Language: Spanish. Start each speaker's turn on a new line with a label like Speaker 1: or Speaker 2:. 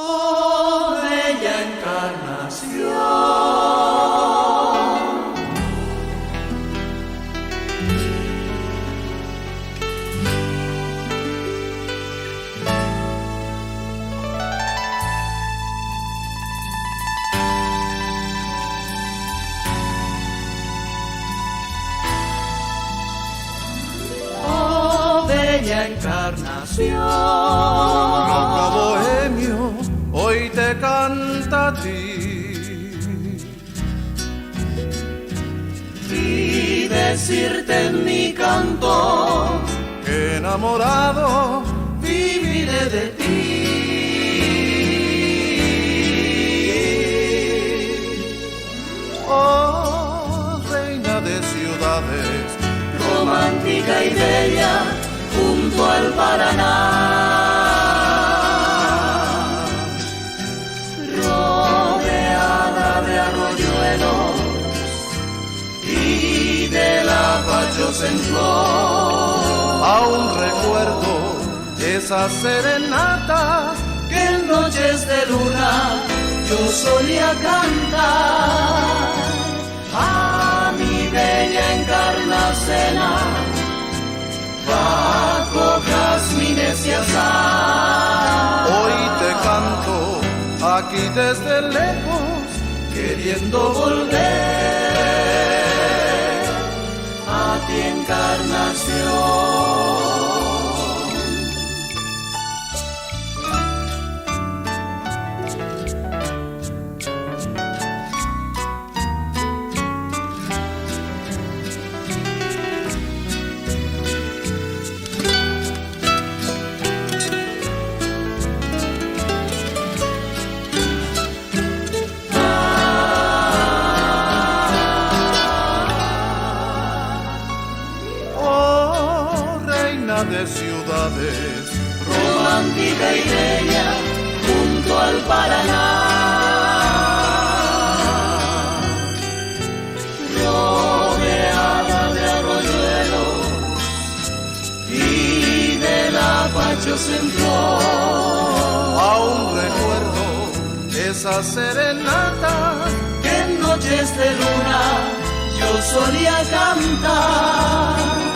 Speaker 1: Oh, bella encarnación. Oh, bella encarnación.
Speaker 2: Loco bohemio, hoy te canta a ti.
Speaker 1: Y decirte en mi canto
Speaker 2: Que enamorado
Speaker 1: viviré de ti.
Speaker 2: Oh, reina de ciudades,
Speaker 1: Romántica y bella junto al Paraná, rodeada de arroyuelos y de lapachos en flor.
Speaker 2: aún recuerdo esas serenatas
Speaker 1: Que en noches de luna yo solía cantar a mi bella Encarnacena bajo jazmines y azahar.
Speaker 2: hoy te canto aquí desde lejos,
Speaker 1: Queriendo volver a ti, Encarnación.
Speaker 2: oh, reina de ciudades,
Speaker 1: Romántica y bella junto al Paraná, rodeada de arroyuelos y de lapachos en flor.
Speaker 2: aún recuerdo esas serenatas
Speaker 1: Que en noches de luna yo solía cantar